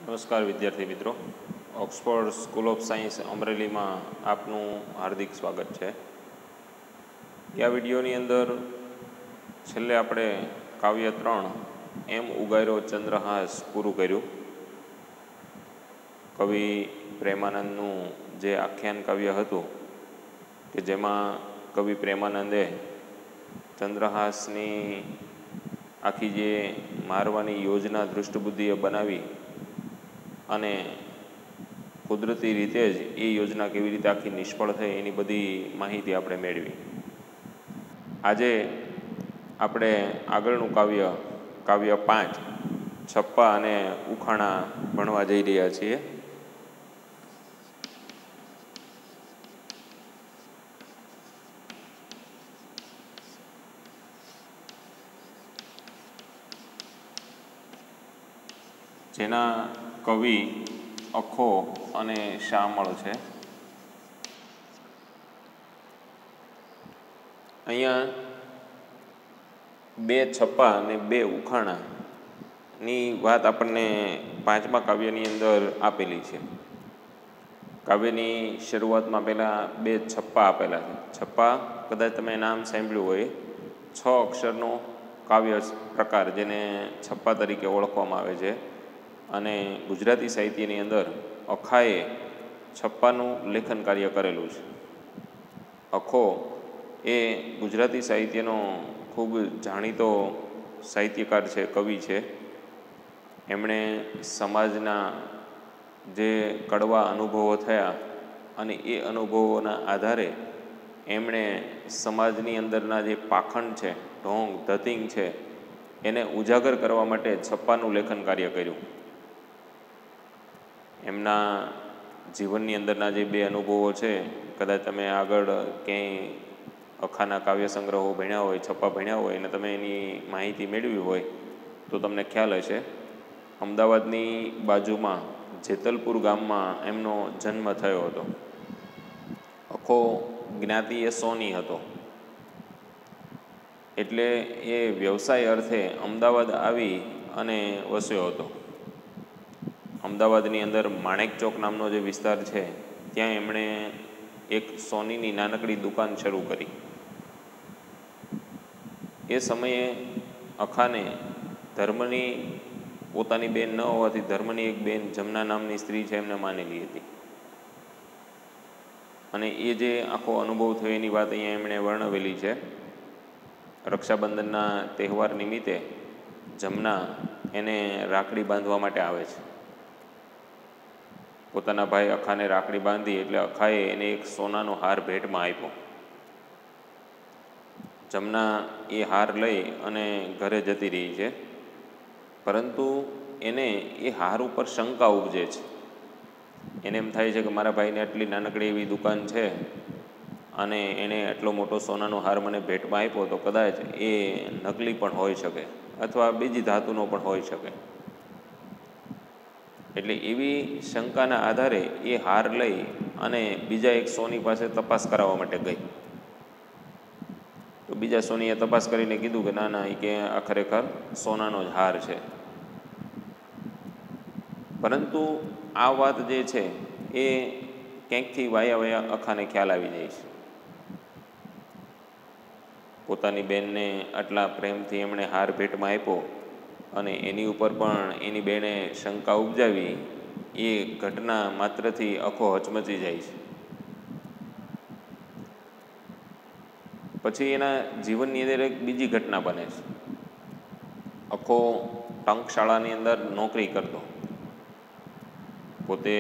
નમસ્કાર વિદ્યાર્થી મિત્રો, ઓક્સફોર્ડ સ્કૂલ ઓફ સાયન્સ અમરેલીમાં આપનું હાર્દિક સ્વાગત છે. આ વિડીયોની અંદર છેલ્લે આપણે કાવ્ય 3 એમ ઉગાર્યો ચંદ્રહાસ પૂરું કર્યું. કવિ પ્રેમાનંદનું જે આખ્યાન કાવ્ય હતું કે જેમાં કવિ પ્રેમાનંદે ચંદ્રહાસની આખી જે મારવાની યોજના દૃષ્ટબુદ્ધિએ બનાવી અને કુદરતી રીતે જ એ યોજના કેવી રીતે આખી નિષ્ફળ થઈ એની બધી માહિતી આપણે મેળવી. આજે આપણે આગળનું કાવ્ય 5 છપ્પા અને ઉખાણા ભણવા જઈ રહ્યા છીએ. જેના કવિ અખો અને શામળ છે. અહીંયા 2 છપ્પા અને 2 ઉખાણાની વાત આપણને 5મા કાવ્યની અંદર આપેલી છે. કાવ્યની શરૂઆતમાં પહેલાં 2 છપ્પા આપેલા છે. છપ્પા કદાચ તમે નામ સાંભળ્યું હોય, 6 અક્ષરનો કાવ્ય પ્રકાર જેને છપ્પા તરીકે ઓળખવામાં આવે છે. અને ગુજરાતી સાહિત્યની અંદર અખાએ છપ્પાનું લેખન કાર્ય કરેલું છે. અખો એ ગુજરાતી સાહિત્યનો ખૂબ જાણીતો સાહિત્યકાર છે, કવિ છે. એમણે સમાજના જે કડવા અનુભવો થયા અને એ અનુભવોના આધારે એમણે સમાજની અંદરના જે પાખંડ છે, ઢોંગ ધતિંગ છે, એને ઉજાગર કરવા માટે છપ્પાનું લેખન કાર્ય કર્યું. એમના જીવનની અંદરના જે 2 અનુભવો છે, કદાચ તમે આગળ ક્યાંય અખાના કાવ્ય સંગ્રહો ભણ્યા હોય, છપ્પા ભણ્યા હોય અને તમે એની માહિતી મેળવી હોય તો તમને ખ્યાલ હશે. અમદાવાદની બાજુમાં જેતલપુર ગામમાં એમનો જન્મ થયો હતો. અખો જ્ઞાતિએ સોની હતો, એટલે એ વ્યવસાય અર્થે અમદાવાદ આવી અને વસ્યો હતો. અમદાવાદની અંદર માણેક ચોક નામનો જે વિસ્તાર છે ત્યાં એમણે એક સોનીની નાનકડી દુકાન શરૂ કરી. એ સમયે અખાને ધર્મની પોતાની બેન ન હોવાથી ધર્મની એક બેન જમના નામની સ્ત્રી છે એમને માનેલી હતી. અને એ જે આખો અનુભવ થયો એની વાત અહીંયા એમણે વર્ણવેલી છે. રક્ષાબંધનના તહેવાર નિમિત્તે જમના એને રાખડી બાંધવા માટે આવે છે. પોતાના ભાઈ અખાને રાખડી બાંધી એટલે અખાએ એને એક સોનાનો હાર ભેટમાં આપ્યો. જમના એ હાર લઈ અને ઘરે જતી રહી છે, પરંતુ એને એ હાર ઉપર શંકા ઉપજે છે. એને એમ થાય છે કે મારા ભાઈને આટલી નાનકડી એવી દુકાન છે અને એણે આટલો મોટો સોનાનો હાર મને ભેટમાં આપ્યો તો કદાચ એ નકલી પણ હોઈ શકે અથવા બીજી ધાતુનો પણ હોઈ શકે. એટલે એવી શંકાના આધારે એ હાર લઈ અને બીજા એક સોની પાસે તપાસ કરાવવા માટે ગઈ. તો બીજા સોનીએ તપાસ કરીને કીધું કે ના ના, એ કે આ ખરેખર સોનાનો જ હાર છે. પરંતુ આ વાત જે છે એ ક્યાંકથી વાયા અખાને ખ્યાલ આવી જાય છે. પોતાની બેનને આટલા પ્રેમથી એમણે હાર ભેટમાં આપ્યો અને એની ઉપર પણ એની બેને શંકા ઉપજાવી, એ ઘટના માત્રથી અખો હચમચી જાય છે. પછી એના જીવનની અંદર એક બીજી ઘટના બને છે. અખો ટંકશાળાની અંદર નોકરી કરતો, પોતે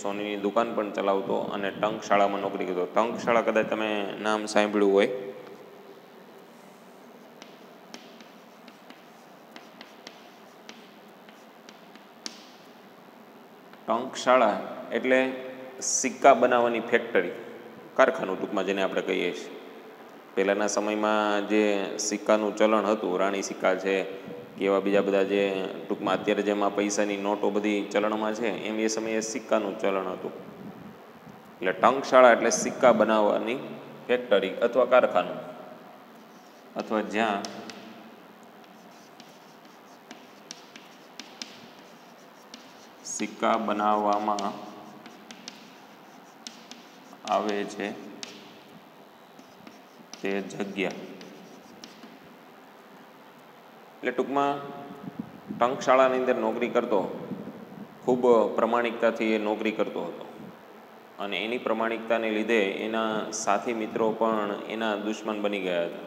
સોનીની દુકાન પણ ચલાવતો અને ટંકશાળામાં નોકરી કરતો. ટંકશાળા કદાચ તમે નામ સાંભળ્યું હોય. ટંકશાળા એટલે સિક્કા બનાવવાની ફેક્ટરી, કારખાનું ટૂંકમાં જેને આપણે કહીએ છીએ. પહેલાંના સમયમાં જે સિક્કાનું ચલણ હતું, રાણી સિક્કા છે કે એવા બીજા બધા જે ટૂંકમાં અત્યારે જેમાં પૈસાની નોટો બધી ચલણમાં છે, એમ એ સમયે સિક્કાનું ચલણ હતું. એટલે ટંકશાળા એટલે સિક્કા બનાવવાની ફેક્ટરી અથવા કારખાનું, અથવા જ્યાં સિક્કા બનાવવામાં આવે છે તે જગ્યા. એટલે ટૂંકમાં ટંકશાળાની અંદર નોકરી કરતો, ખૂબ પ્રમાણિકતાથી એ નોકરી કરતો હતો અને એની પ્રમાણિકતાને લીધે એના સાથી મિત્રો પણ એના દુશ્મન બની ગયા હતા.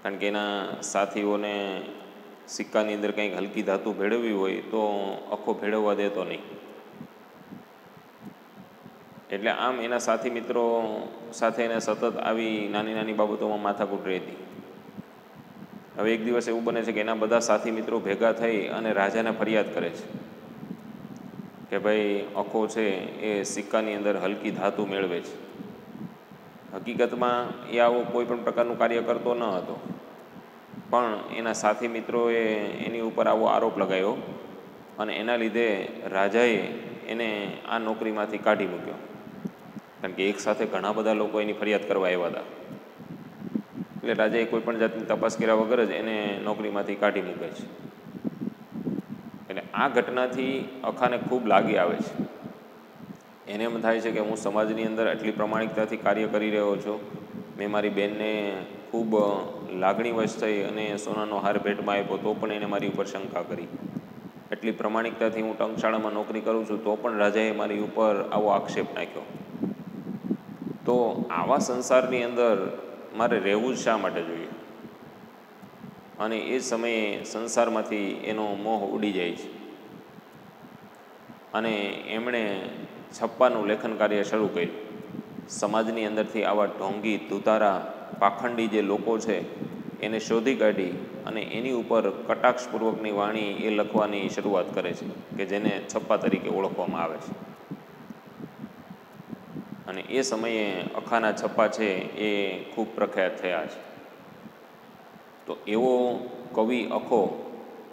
કારણ કે એના સાથીઓને સિક્કાની અંદર કંઈક હલકી ધાતુ ભેળવવી હોય તો આખો ભેળવવા દેતો નહીં. એટલે આમ એના સાથી મિત્રો સાથે એને સતત આવી નાની નાની બાબતોમાં માથાકૂટ રહેતી. હવે એક દિવસ એવું બને છે કે એના બધા સાથી મિત્રો ભેગા થઈ અને રાજાને ફરિયાદ કરે છે કે ભાઈ અખો છે એ સિક્કાની અંદર હલકી ધાતુ મેળવે છે. હકીકતમાં એ આવો કોઈ પણ પ્રકારનું કાર્ય કરતો ન હતો, પણ એના સાથી મિત્રોએ એની ઉપર આવો આરોપ લગાવ્યો અને એના લીધે રાજાએ એને આ નોકરીમાંથી કાઢી મૂક્યો. કારણ કે એક સાથે ઘણા બધા લોકો એની ફરિયાદ કરવા આવ્યા હતા. એટલે રાજાએ કોઈ પણ જાતની તપાસ કર્યા વગર જ એને નોકરીમાંથી કાઢી મૂકે છે. એટલે આ ઘટનાથી અખાને ખૂબ લાગી આવે છે. એને એમ થાય છે કે હું સમાજની અંદર આટલી પ્રમાણિકતાથી કાર્ય કરી રહ્યો છું, મેં મારી બહેનને ખૂબ લાગણીવશ થઈ અને સોનાનો હાર ભેટમાં આપ્યો તો પણ એને મારી ઉપર શંકા કરી. એટલી પ્રમાણિકતાથી હું ટંકશાળામાં નોકરી કરું છું તો પણ રાજાએ મારી ઉપર આવો આક્ષેપ નાખ્યો. તો આવા સંસારની અંદર મારે રહેવું જ શા માટે જોઈએ? અને એ સમયે સંસારમાંથી એનો મોહ ઉડી જાય છે અને એમણે છપ્પાનું લેખન કાર્ય શરૂ કર્યું. સમાજની અંદરથી આવા ઢોંગી, ધુતારા, પાખંડી જે લોકો છે એને શોધી કાઢી અને એની ઉપર કટાક્ષપૂર્વકની વાણી એ લખવાની શરૂઆત કરે છે કે જેને છપ્પા તરીકે ઓળખવામાં આવે છે. અને એ સમયે અખાના છપ્પા છે એ ખૂબ પ્રખ્યાત થયા છે. તો એવો કવિ અખો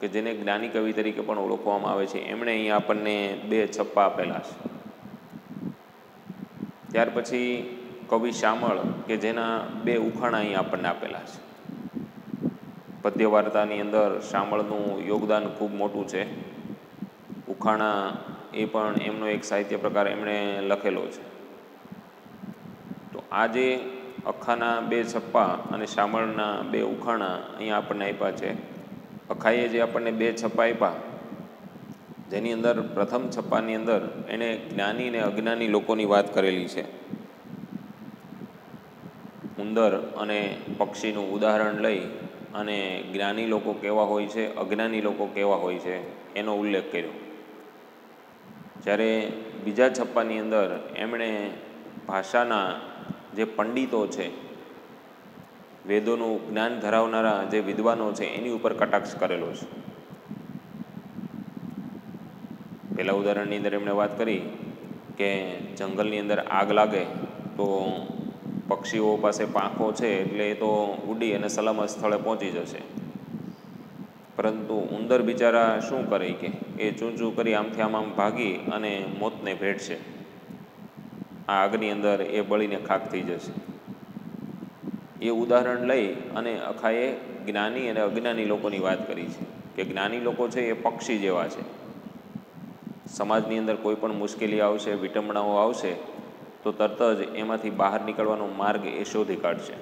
કે જેને જ્ઞાની કવિ તરીકે પણ ઓળખવામાં આવે છે, એમણે અહીંયા આપણને 2 છપ્પા આપેલા છે. ત્યાર પછી કવિ શામળ કે જેના 2 ઉખાણા અહીંયા આપણને આપેલા છે. પદ્ય વાર્તાની અંદર શામળનું યોગદાન ખૂબ મોટું છે. ઉખાણા એ પણ એમનો એક સાહિત્ય પ્રકાર એમણે લખેલો છે. તો આ જે અખાના 2 છપ્પા અને શામળના 2 ઉખાણા અહીંયા આપણને આપ્યા છે. અખાએ જે આપણને 2 છપ્પા આપ્યા, જેની અંદર પ્રથમ છપ્પાની અંદર એણે જ્ઞાની અને અજ્ઞાની લોકોની વાત કરેલી છે. ઉંદર અને પક્ષીનું ઉદાહરણ લઈ અને જ્ઞાની લોકો કેવા હોય છે, અજ્ઞાની લોકો કેવા હોય છે એનો ઉલ્લેખ કર્યો. જ્યારે બીજા છપ્પાની અંદર એમણે ભાષાના જે પંડિતો છે, વેદોનું જ્ઞાન ધરાવનારા જે વિદ્વાનો છે એની ઉપર કટાક્ષ કરેલો છે. પહેલાં ઉદાહરણની અંદર એમણે વાત કરી કે જંગલની અંદર આગ લાગે તો પક્ષીઓ પાસે પાંખો છે એટલે એ તો ઉડી અને સલામત સ્થળે પહોંચી જશે. પરંતુ ઉંદર બિચારા શું કરે કે એ ચૂંચું કરી આમથી આમ ભાગી અને મોતને ભેટશે. આ આગની અંદર એ બળીને ખાક થઈ જશે. એ ઉદાહરણ લઈ અને અખાએ જ્ઞાની અને અજ્ઞાની લોકોની વાત કરી છે કે જ્ઞાની લોકો છે એ પક્ષી જેવા છે. સમાજની અંદર કોઈ પણ મુશ્કેલી આવશે, વિટંબણાઓ આવશે તો તરત જ એમાંથી બહાર નીકળવાનો માર્ગ એ શોધી કાઢશે.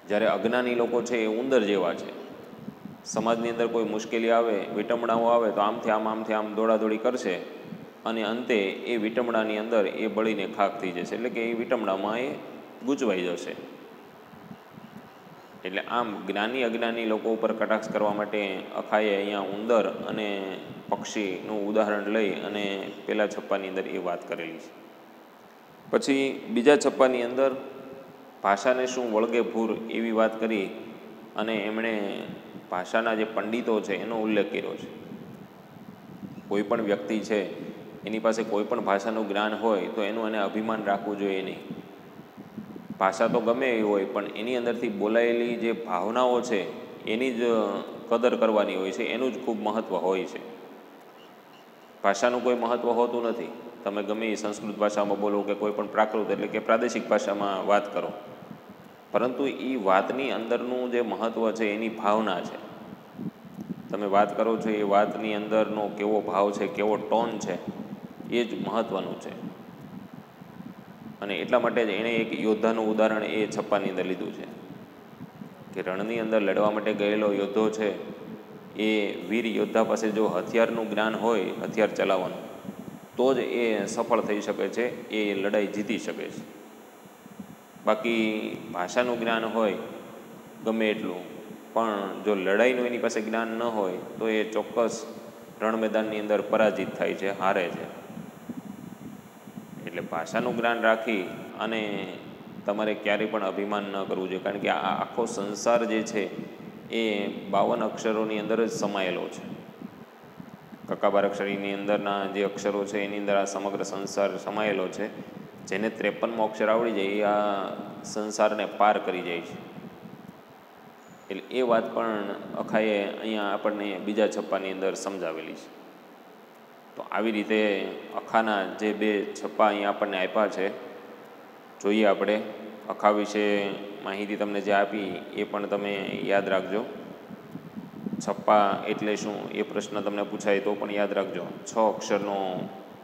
જ્યારે અજ્ઞાની લોકો છે એ ઉંદર જેવા છે. સમાજની અંદર કોઈ મુશ્કેલી આવે, વિટંબણાઓ આવે તો આમથી આમ દોડાદોડી કરશે અને અંતે એ વિટંબણાની અંદર એ બળીને ખાક થઈ જશે. એટલે કે એ વિટંબણામાં એ ગૂંચવાઈ જશે. એટલે આમ જ્ઞાની અજ્ઞાની લોકો ઉપર કટાક્ષ કરવા માટે અખાએ અહીંયા ઉંદર અને પક્ષીનું ઉદાહરણ લઈ અને પહેલા છપ્પાની અંદર એ વાત કરેલી છે. પછી બીજા છપ્પાની અંદર ભાષાને શું વળગે ભૂર એવી વાત કરી અને એમણે ભાષાના જે પંડિતો છે એનો ઉલ્લેખ કર્યો છે. કોઈ પણ વ્યક્તિ છે એની પાસે કોઈ પણ ભાષાનું જ્ઞાન હોય તો એનું એને અભિમાન રાખવું જોઈએ નહીં. ભાષા તો ગમે એવી હોય પણ એની અંદરથી બોલાયેલી જે ભાવનાઓ છે એની જ કદર કરવાની હોય છે, એનું જ ખૂબ મહત્ત્વ હોય છે. ભાષાનું કોઈ મહત્ત્વ હોતું નથી. તમે ગમે એ સંસ્કૃત ભાષામાં બોલો કે કોઈ પણ પ્રાકૃત એટલે કે પ્રાદેશિક ભાષામાં વાત કરો, પરંતુ એ વાતની અંદરનું જે મહત્ત્વ છે એની ભાવના છે. તમે વાત કરો છો એ વાતની અંદરનો કેવો ભાવ છે, કેવો ટોન છે, એ જ મહત્ત્વનું છે. અને એટલા માટે જ એણે એક યોદ્ધાનું ઉદાહરણ એ છપ્પાની અંદર લીધું છે કે રણની અંદર લડવા માટે ગયેલો યોદ્ધો છે, એ વીર યોદ્ધા પાસે જો હથિયારનું જ્ઞાન હોય, હથિયાર ચલાવવાનું, તો જ એ સફળ થઈ શકે છે, એ લડાઈ જીતી શકે છે. બાકી ભાષાનું જ્ઞાન હોય ગમે એટલું, પણ જો લડાઈનું એની પાસે જ્ઞાન ન હોય તો એ ચોક્કસ રણ મેદાનની અંદર પરાજિત થાય છે, હારે છે. એટલે ભાષાનું જ્ઞાન રાખી અને તમારે ક્યારેય પણ અભિમાન ન કરવું જોઈએ, કારણ કે આ આખો સંસાર જે છે એ 52 અક્ષરોની અંદર જ સમાયેલો છે. કક્કા બારાક્ષરીની અંદરના જે અક્ષરો છે એની અંદર આ સમગ્ર સંસાર સમાયેલો છે. જેને 53મો અક્ષર આવડી જાય એ આ સંસારને પાર કરી જાય છે. એટલે એ વાત પણ અખાએ અહીંયા આપણને બીજા છપ્પાની અંદર સમજાવેલી છે. તો આવી રીતે અખાના જે 2 છપ્પા અહીંયા આપણને આપ્યા છે, જોઈએ આપણે. અખા વિશે માહિતી તમને જે આપી એ પણ તમે યાદ રાખજો. છપ્પા એટલે શું એ પ્રશ્ન તમને પૂછાય તો પણ યાદ રાખજો. 6 અક્ષરનો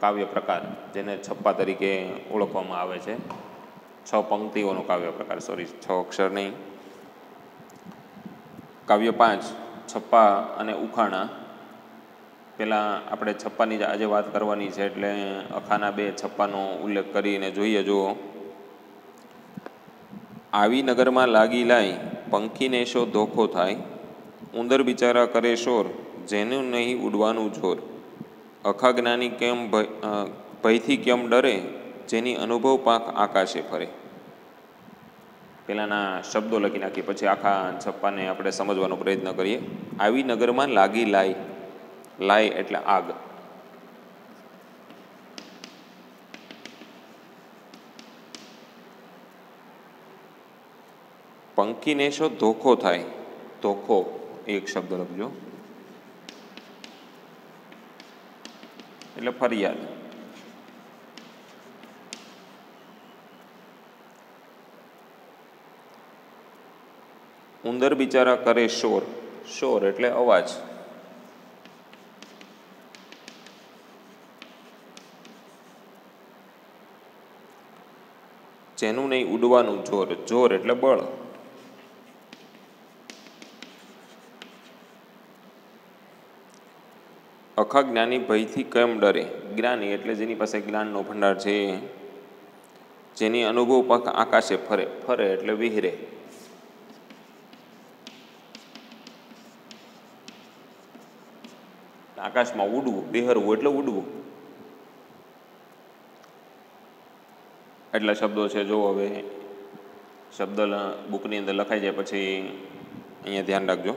કાવ્ય પ્રકાર, જેને છપ્પા તરીકે ઓળખવામાં આવે છે. 6 પંક્તિઓનો કાવ્ય પ્રકાર, સોરી 6 અક્ષર નહીં. કાવ્ય 5 છપ્પા અને ઉખાણા. પહેલાં આપણે છપ્પાની જ આજે વાત કરવાની છે, એટલે અખાના 2 છપ્પાનો ઉલ્લેખ કરીને જોઈએ. જુઓ, આવી નગરમાં લાગી લાય, પંખીને શો ધોખો થાય, ઉંદર બિચારા કરે શોર, જેનું નહીં ઉડવાનું જોર, અખા જ્ઞાની કેમ ભયથી કેમ ડરે, જેની અનુભવ પાંખ આકાશે ફરે. પહેલાંના શબ્દો લખી નાખીએ, પછી આખા છપ્પાને આપણે સમજવાનો પ્રયત્ન કરીએ. આવી નગરમાં લાગી લાય, લાય એટલે આગ. પંખીને શો ધોખો થાય, ધોખો એક શબ્દ લખજો, એટલે ફરિયાદ. ઉંદર બિચારા કરે શોર, શોર એટલે અવાજ. જેનું નહીં ઉડવાનું જોર, જોર એટલે બળ. અખા જ્ઞાની ભયથી કેમ ડરે, જ્ઞાની એટલે જેની પાસે જ્ઞાનનો ભંડાર છે, જેની અનુભવ પાંખ આકાશે ફરે, ફરે એટલે વિહરે. આકાશમાં ઉડવું, વિહરવું એટલે ઉડવું. એટલા શબ્દો છે. જો હવે શબ્દ બુકની અંદર લખાઈ જાય પછી અહીંયા ધ્યાન રાખજો.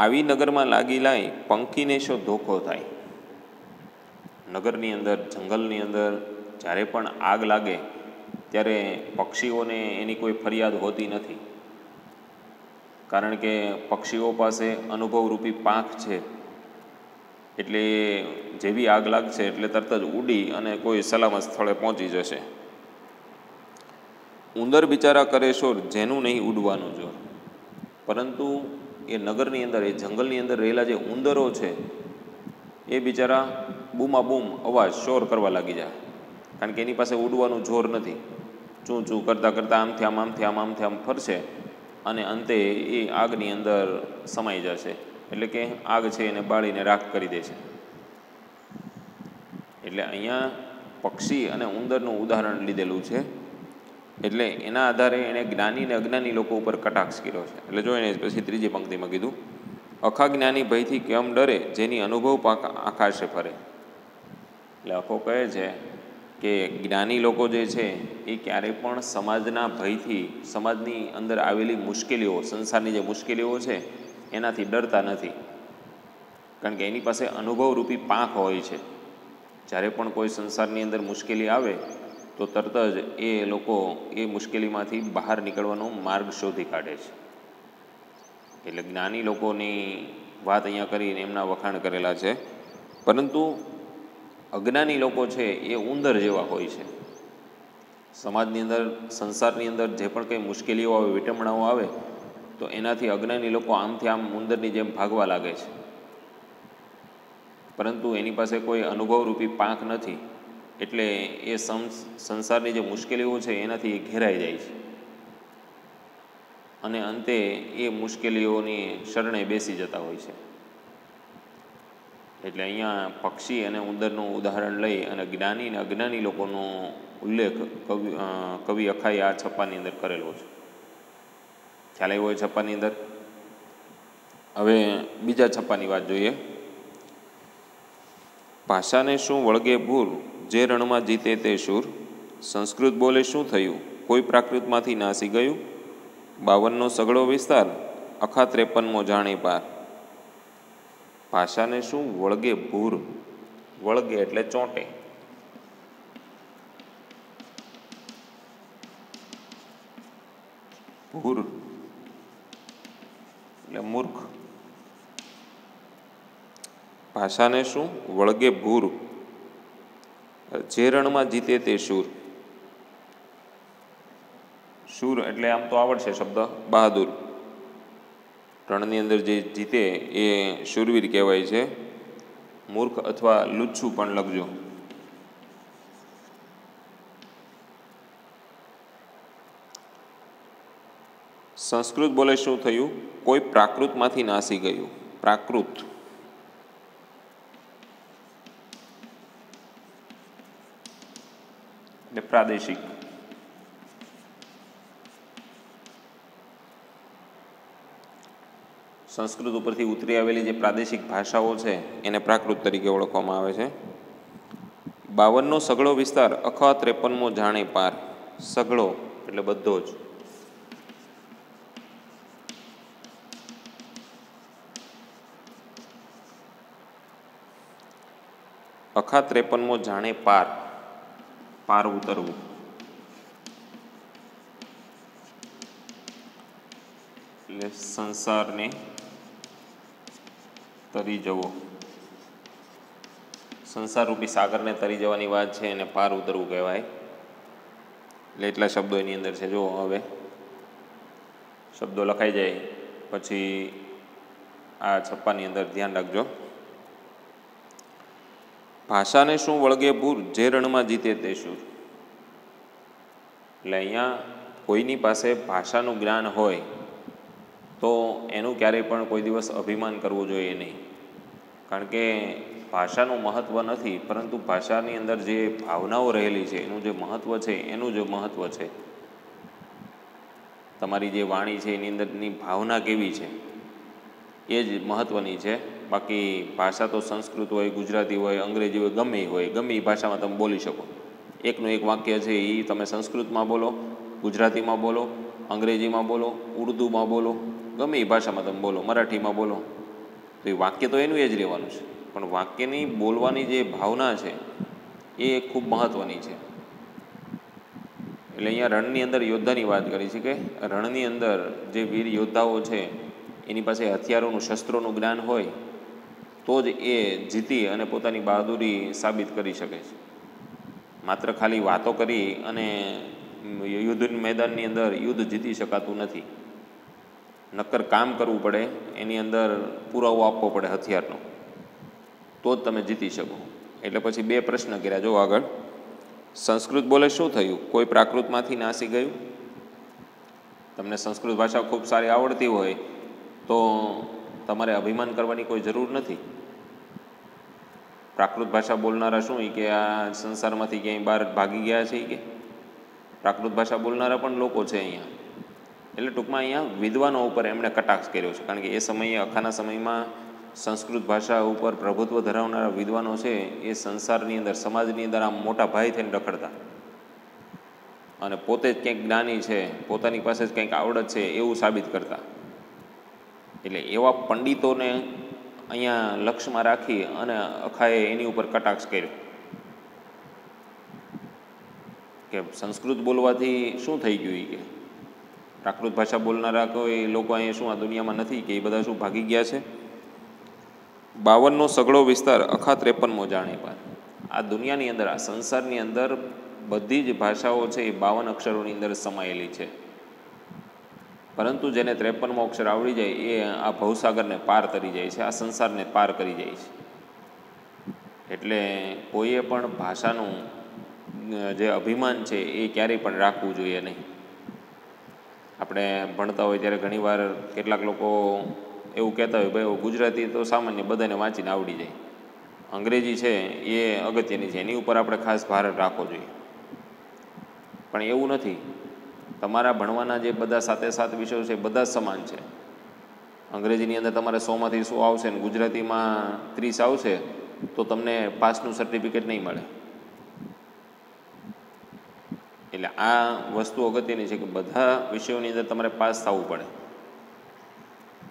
આવી નગરમાં લાગી લાય, પંખીને શો ધોખો થાય. નગરની અંદર, જંગલની અંદર જ્યારે પણ આગ લાગે ત્યારે પક્ષીઓને એની કોઈ ફરિયાદ હોતી નથી, કારણ કે પક્ષીઓ પાસે અનુભવરૂપી પાંખ છે. એટલે જેવી આગ લાગશે એટલે તરત જ ઉડી અને કોઈ સલામત સ્થળે પહોંચી જશે. ઉંદર બિચારા કરે શોર, જેનું નહીં ઉડવાનું જોર. પરંતુ એ નગરની અંદર, એ જંગલની અંદર રહેલા જે ઉંદરો છે એ બિચારા બૂમાબૂમ અવાજ, શોર કરવા લાગી જાય, કારણ કે એની પાસે ઉડવાનું જોર નથી. ચૂં ચૂં કરતાં કરતાં આમથી આમ, આમથી આમ, આમથી આમ ફરશે અને અંતે એ આગની અંદર સમાઈ જશે. એટલે કે આગ છે એને બાળીને રાખ કરી દે છે. એટલે અહીંયા પક્ષી અને ઉંદરનું ઉદાહરણ લીધેલું છે. એટલે એના આધારે એણે જ્ઞાની અને અજ્ઞાની લોકો ઉપર કટાક્ષ કર્યો છે. એટલે જો એને પછી 3જી પંક્તિમાં કીધું, અખા જ્ઞાની ભયથી કેમ ડરે, જેની અનુભવ પાંખ આકાશે ફરે. એટલે અખો કહે છે કે જ્ઞાની લોકો જે છે એ ક્યારેય પણ સમાજના ભયથી, સમાજની અંદર આવેલી મુશ્કેલીઓ, સંસારની જે મુશ્કેલીઓ છે એનાથી ડરતા નથી, કારણ કે એની પાસે અનુભવરૂપી પાંખ હોય છે. જ્યારે પણ કોઈ સંસારની અંદર મુશ્કેલી આવે તો તરત જ એ લોકો એ મુશ્કેલીમાંથી બહાર નીકળવાનો માર્ગ શોધી કાઢે છે. એટલે જ્ઞાની લોકોની વાત અહીંયા કરીને એમના વખાણ કરેલા છે. પરંતુ અજ્ઞાની લોકો છે એ ઉંદર જેવા હોય છે. સમાજની અંદર, સંસારની અંદર જે પણ કંઈ મુશ્કેલીઓ આવે, વિટંબણાઓ આવે તો એનાથી અજ્ઞાની લોકો આમથી આમ ઉંદરની જેમ ભાગવા લાગે છે, પરંતુ એની પાસે કોઈ અનુભવરૂપી પાંખ નથી, એટલે એ સંસારની જે મુશ્કેલીઓ છે એનાથી એ ઘેરાઈ જાય છે અને અંતે એ મુશ્કેલીઓની શરણે બેસી જતા હોય છે. એટલે અહીંયા પક્ષી અને ઉંદરનું ઉદાહરણ લઈ અને જ્ઞાની અને અજ્ઞાની લોકોનો ઉલ્લેખ કવિ અખાએ આ છપ્પાની અંદર કરેલો છે. ખ્યાલ આવ્યો હોય છપ્પાની અંદર? હવે બીજા છપ્પાની વાત જોઈએ. ભાષાને શું વળગે ભૂર, જે રણમાં જીતે તે શૂર. સંસ્કૃત બોલે શું થયું, કોઈ પ્રાકૃતમાંથી નાસી ગયું. 52નો સગળો વિસ્તાર, અખા 53મો જાણે પાર. ભાષાને શું વળગે ભૂર, વળગે એટલે ચોંટે, ભૂર એટલે મૂર્ખ. ભાષાને શું વળગે ભૂર, જે રણમાં જીતે તે શૂર. શૂર એટલે આમ તો આવડશે શબ્દ બહાદુર. રણની અંદર જે જીતે એ શૂરવીર કહેવાય છે. મૂર્ખ અથવા લુચ્છું પણ લખજો. સંસ્કૃત બોલે શું થયું, કોઈ પ્રાકૃતમાંથી નાસી ગયું. પ્રાકૃત એટલે પ્રાદેશિક. સંસ્કૃત ઉપરથી ઉતરી આવેલી જે પ્રાદેશિક ભાષાઓ છે એને પ્રાકૃત તરીકે ઓળખવામાં આવે છે. 52નો સગળો વિસ્તાર, અખા 53મો જાણે પાર. સગળો એટલે બધો જ. અખા 53મો જાણે પાર, પાર ઉતરવું. એટલે સંસારને તરી જવો. સંસારરૂપી સાગરને તરી જવાની વાત છે એને પાર ઉતરવું કહેવાય. એટલે એટલા શબ્દો એની અંદર છે. જો હવે શબ્દો લખાઈ જાય પછી આ છપ્પાની અંદર ધ્યાન રાખજો. ભાષાને શું વળગે ભૂર, જે રણમાં જીતે તે શૂર. એટલે અહીંયા કોઈની પાસે ભાષાનું જ્ઞાન હોય તો એનું ક્યારેય પણ કોઈ દિવસ અભિમાન કરવું જોઈએ નહીં. કારણ કે ભાષાનું મહત્ત્વ નથી, પરંતુ ભાષાની અંદર જે ભાવનાઓ રહેલી છે એનું જે મહત્ત્વ છે એનું જે મહત્ત્વ છે. તમારી જે વાણી છે એની અંદરની ભાવના કેવી છે એ જ મહત્ત્વની છે. બાકી ભાષા તો સંસ્કૃત હોય, ગુજરાતી હોય, અંગ્રેજી હોય, ગમે એ ભાષામાં તમે બોલી શકો. એકનું એક વાક્ય છે એ તમે સંસ્કૃતમાં બોલો, ગુજરાતીમાં બોલો, અંગ્રેજીમાં બોલો, ઉર્દૂમાં બોલો, ગમે એ ભાષામાં તમે બોલો, મરાઠીમાં બોલો, તો એ વાક્ય તો એનું એ જ રહેવાનું છે. પણ વાક્યની બોલવાની જે ભાવના છે એ ખૂબ મહત્ત્વની છે. એટલે અહીંયા રણની અંદર યોદ્ધાની વાત કરી છે કે રણની અંદર જે વીર યોદ્ધાઓ છે એની પાસે હથિયારોનું, શસ્ત્રોનું જ્ઞાન હોય તો જ એ જીતી અને પોતાની બહાદુરી સાબિત કરી શકે છે. માત્ર ખાલી વાતો કરી અને યુદ્ધ મેદાનની અંદર યુદ્ધ જીતી શકાતું નથી. નક્કર કામ કરવું પડે, એની અંદર પુરાવો આપવો પડે હથિયારનો, તો જ તમે જીતી શકો. એટલે પછી બે પ્રશ્ન કર્યા. જો આગળ, સંસ્કૃત બોલે શું થયું, કોઈ પ્રાકૃતમાંથી નાસી ગયું. તમને સંસ્કૃત ભાષા ખૂબ સારી આવડતી હોય તો તમારે અભિમાન કરવાની કોઈ જરૂર નથી. પ્રાકૃત ભાષા બોલનારા શું કે આ સંસારમાંથી ક્યાંય બહાર ભાગી ગયા છે કે પ્રાકૃત ભાષા બોલનારા પણ લોકો છે અહીંયા. એટલે ટૂંકમાં અહીંયા વિદ્વાનો ઉપર એમણે કટાક્ષ કર્યો છે. કારણ કે એ સમયે, અખાના સમયમાં સંસ્કૃત ભાષા ઉપર પ્રભુત્વ ધરાવનારા વિદ્વાનો છે એ સંસારની અંદર, સમાજની અંદર આમ મોટા ભાઈ થઈને રખડતા અને પોતે જ કંઈક જ્ઞાની છે, પોતાની પાસે જ કંઈક આવડત છે એવું સાબિત કરતા. એટલે એવા પંડિતોને અહીંયા લક્ષ્યમાં રાખી અને અખાએ એની ઉપર કટાક્ષ કર્યો કે સંસ્કૃત બોલવાથી શું થઈ ગયું. કે પ્રાકૃત ભાષા બોલનારા કોઈ લોકો અહીંયા શું આ દુનિયામાં નથી કે એ બધા શું ભાગી ગયા છે. 52નો સગળો વિસ્તાર, અખા 53મો જાણે પાર. આ દુનિયાની અંદર, આ સંસારની અંદર બધી જ ભાષાઓ છે એ 52 અક્ષરોની અંદર સમાયેલી છે. પરંતુ જેને 53મો અક્ષર આવડી જાય એ આ ભવસાગરને પાર તરી જાય છે, આ સંસારને પાર કરી જાય છે. એટલે કોઈએ પણ ભાષાનું જે અભિમાન છે એ ક્યારેય પણ રાખવું જોઈએ નહીં. આપણે ભણતા હોય ત્યારે ઘણીવાર કેટલાક લોકો એવું કહેતા હોય, ભાઈ ગુજરાતી તો સામાન્ય બધાને વાંચીને આવડી જાય, અંગ્રેજી છે એ અગત્યની છે, એની ઉપર આપણે ખાસ ભાર રાખવો જોઈએ. પણ એવું નથી. તમારા ભણવાના જે બધા 7 વિષયો છે બધા જ સમાન છે. અંગ્રેજીની અંદર તમારે 100માંથી 100 આવશે ને ગુજરાતીમાં 30 આવશે તો તમને પાસનું સર્ટિફિકેટ નહીં મળે. એટલે આ વસ્તુ અગત્યની છે કે બધા વિષયોની અંદર તમારે પાસ થવું પડે,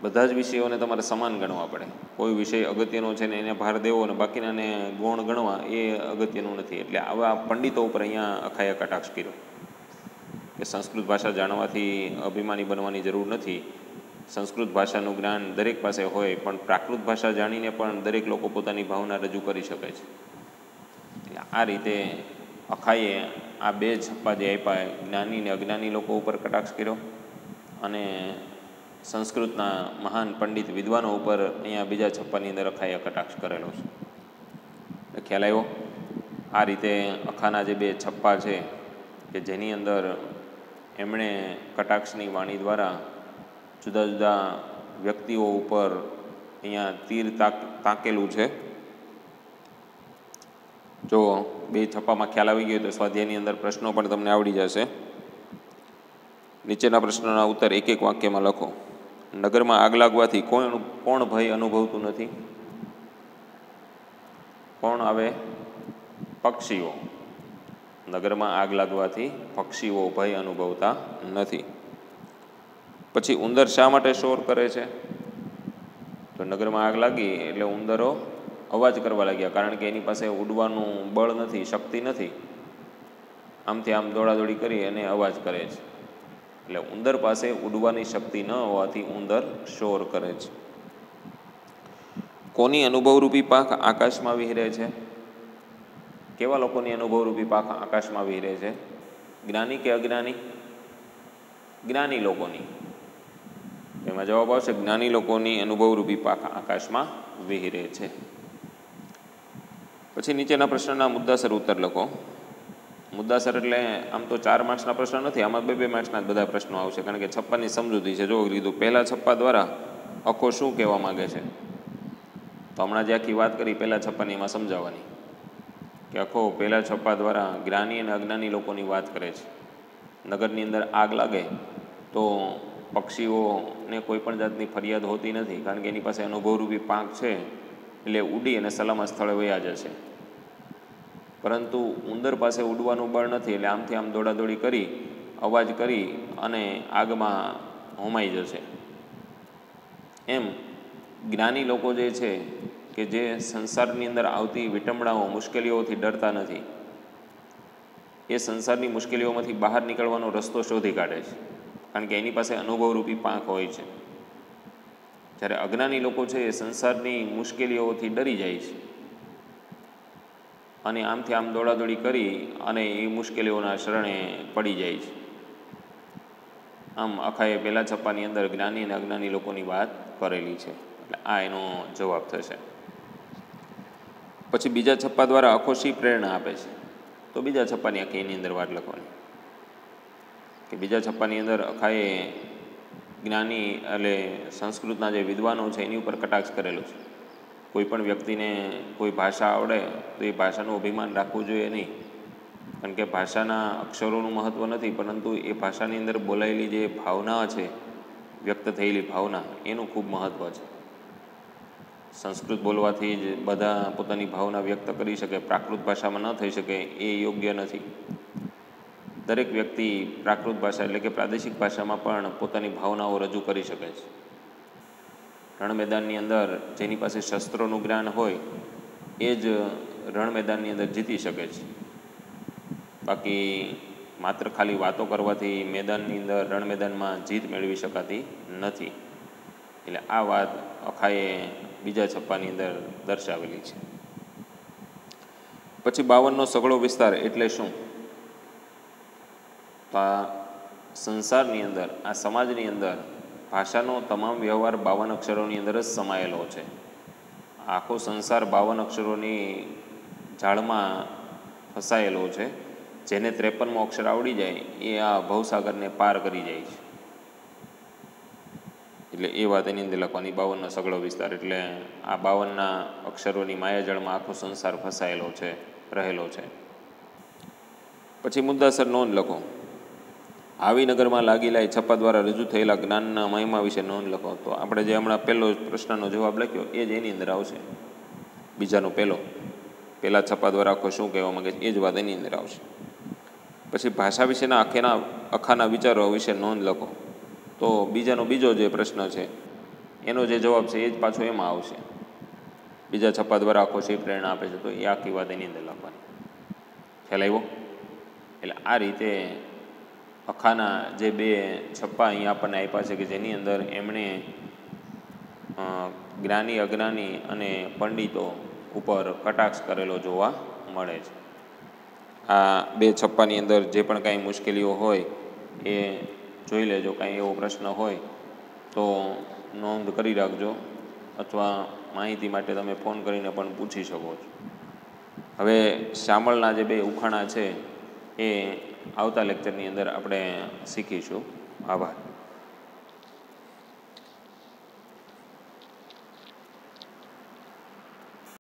બધા જ વિષયોને તમારે સમાન ગણવા પડે. કોઈ વિષય અગત્યનો છે ને એને ભાર દેવો અને બાકીનાને ગુણ ગણવા એ અગત્યનું નથી. એટલે આવા પંડિતો ઉપર અહીંયા અખાએ કટાક્ષ કર્યો કે સંસ્કૃત ભાષા જાણવાથી અભિમાની બનવાની જરૂર નથી. સંસ્કૃત ભાષાનું જ્ઞાન દરેક પાસે હોય, પણ પ્રાકૃત ભાષા જાણીને પણ દરેક લોકો પોતાની ભાવના રજૂ કરી શકે છે. એટલે આ રીતે અખાએ આ 2 છપ્પા જે આપ્યા, જ્ઞાની ને અજ્ઞાની લોકો ઉપર કટાક્ષ કર્યો અને સંસ્કૃતના મહાન પંડિત વિદ્વાનો ઉપર અહીંયા બીજા છપ્પાની અંદર અખાએ કટાક્ષ કરેલો છે. ખ્યાલ આવ્યો? આ રીતે અખાના જે 2 છપ્પા છે કે જેની અંદર એમણે કટાક્ષની વાણી દ્વારા જુદા જુદા વ્યક્તિઓ ઉપર અહીંયા તીર તાકેલું છે. જો 2 છપ્પામાં ખ્યાલ આવી ગયો તો સ્વાધ્યાયની અંદર પ્રશ્નો પણ તમને આવડી જશે. નીચેના પ્રશ્નોના ઉત્તર એક એક વાક્યમાં લખો. નગરમાં આગ લાગવાથી કોણ ભય અનુભવતું નથી? કોણ આવે? પક્ષીઓ. નગરમાં આગ લાગવાથી પક્ષીઓ ભય અનુભવતા નથી. પછી ઉંદર શા માટે શોર કરે છે? તો નગરમાં આગ લાગી એટલે ઉંદરો અવાજ કરવા લાગ્યા, કારણ કે એની પાસે ઉડવાનું બળ નથી, શક્તિ નથી. આમથી આમ દોડાદોડી કરી અને અવાજ કરે છે. એટલે ઉંદર પાસે ઉડવાની શક્તિ ન હોવાથી ઉંદર શોર કરે છે. કોની અનુભવરૂપી પાંખ આકાશમાં વિહરે છે? કેવા લોકોની અનુભવરૂપી પાંખ આકાશમાં વિહરે છે? જ્ઞાની કે અજ્ઞાની? જ્ઞાની લોકોની. એમાં જવાબ આવશે જ્ઞાની લોકોની અનુભવરૂપી પાંખ આકાશમાં વિહરે છે. પછી નીચેના પ્રશ્નના મુદ્દાસર ઉત્તર લખો. મુદ્દાસર એટલે આમ તો 4 માર્ક્સના પ્રશ્ન નથી, આમાં 2 માર્ક્સના જ બધા પ્રશ્નો આવશે, કારણ કે છપ્પાની સમજૂતી છે. જો લીધું પહેલા છપ્પા દ્વારા અખો શું કહેવા માગે છે, તો હમણાં જે આખી વાત કરી પહેલા છપ્પાની એમાં સમજાવવાની કે અખો પહેલા છપ્પા દ્વારા જ્ઞાની અને અજ્ઞાની લોકોની વાત કરે છે. નગરની અંદર આગ લાગે તો પક્ષીઓને કોઈ પણ જાતની ફરિયાદ હોતી નથી, કારણ કે એની પાસે અનુભવરૂપી પાંખ છે, એટલે ઉડી અને સલામત સ્થળે વયા જશે. પરંતુ ઉંદર પાસે ઉડવાનું બળ નથી, એટલે આમથી આમ દોડાદોડી કરી અવાજ કરી અને આગમાં હોમાઈ જશે. એમ જ્ઞાની લોકો જે છે કે જે સંસારની અંદર આવતી વિટંબણાઓ મુશ્કેલીઓથી ડરતા નથી, એ સંસારની મુશ્કેલીઓમાંથી બહાર નીકળવાનો રસ્તો શોધી કાઢે છે, કારણ કે એની પાસે અનુભવરૂપી પાંખ હોય છે. જ્યારે અજ્ઞાની લોકો છે એ સંસારની મુશ્કેલીઓથી ડરી જાય છે અને આમથી આમ દોડાદોડી કરી અને એ મુશ્કેલીઓના શરણે પડી જાય છે. આમ અખાએ પહેલા છપ્પાની અંદર જ્ઞાની અને અજ્ઞાની લોકોની વાત કરેલી છે. એટલે આ એનો જવાબ થશે. પછી બીજા છપ્પા દ્વારા અખો શી પ્રેરણા આપે છે? તો બીજા છપ્પાની આખી એની અંદર વાત લખવાની કે બીજા છપ્પાની અંદર અખાએ જ્ઞાની એટલે સંસ્કૃતના જે વિદ્વાનો છે એની ઉપર કટાક્ષ કરેલો છે. કોઈ પણ વ્યક્તિને કોઈ ભાષા આવડે તો એ ભાષાનું અભિમાન રાખવું જોઈએ નહીં, કારણ કે ભાષાના અક્ષરોનું મહત્ત્વ નથી, પરંતુ એ ભાષાની અંદર બોલાયેલી જે ભાવના છે, વ્યક્ત થયેલી ભાવના, એનું ખૂબ મહત્ત્વ છે. સંસ્કૃત બોલવાથી જ બધા પોતાની ભાવના વ્યક્ત કરી શકે, પ્રાકૃત ભાષામાં ન થઈ શકે એ યોગ્ય નથી. દરેક વ્યક્તિ પ્રાકૃત ભાષા એટલે કે પ્રાદેશિક ભાષામાં પણ પોતાની ભાવનાઓ રજૂ કરી શકે છે. રણ મેદાનની અંદર જેની પાસે શસ્ત્રોનું જ્ઞાન હોય એ જ રણ મેદાનની અંદર જીતી શકે છે. બાકી માત્ર ખાલી વાતો કરવાથી મેદાનની અંદર રણ મેદાનમાં જીત મેળવી શકાતી નથી. એટલે આ વાત અખાએ બીજા છપ્પાની અંદર દર્શાવેલી છે. પછી 52નો સઘળો વિસ્તાર એટલે શું? તો આ સંસારની અંદર, આ સમાજની અંદર ભાષાનો તમામ વ્યવહાર 52 અક્ષરોની અંદર જ સમાયેલો છે. આખો સંસાર 52 અક્ષરોની જાળમાં ફસાયેલો છે. જેને 53મો અક્ષર આવડી જાય એ આ ભવસાગરને પાર કરી જાય છે. એટલે એ વાત એની અંદર લખવાની. 52નો સગળો વિસ્તાર એટલે આ 52ના અક્ષરોની માયાજળમાં આખો સંસાર ફસાયેલો છે, રહેલો છે. પછી મુદ્દાસર નોંધ લખો. આવી નગરમાં લાગેલા છપ્પા દ્વારા રજૂ થયેલા જ્ઞાનના મહિમા વિશે નોંધ લખો. તો આપણે જે હમણાં પહેલો પ્રશ્નનો જવાબ લખ્યો એ જ એની અંદર આવશે. બીજાનો પહેલા છપ્પા દ્વારા આખો શું કહેવા માંગે છે એ જ વાત એની અંદર આવશે. પછી ભાષા વિશેના અખાના વિચારો વિશે નોંધ લખો. તો બીજો જે પ્રશ્ન છે એનો જે જવાબ છે એ જ પાછો એમાં આવશે. બીજા છપ્પા દ્વારા આખો શી પ્રેરણા આપે છે તો એ આખી વાત એની અંદર લખવાની. ખ્યાલ આવ્યો? એટલે આ રીતે અખાના જે 2 છપ્પા અહીંયા આપણને આપ્યા છે કે જેની અંદર એમણે જ્ઞાની, અજ્ઞાની અને પંડિતો ઉપર કટાક્ષ કરેલો જોવા મળે છે. આ 2 છપ્પાની અંદર જે પણ કાંઈ મુશ્કેલીઓ હોય એ જોઈ લેજો. કાંઈ એવો પ્રશ્ન હોય તો નોંધ કરી રાખજો, અથવા માહિતી માટે તમે ફોન કરીને પણ પૂછી શકો છો. હવે શામળના જે 2 ઉખાણા છે એ આવતા લેક્ચરની અંદર આપણે શીખીશું. આભાર.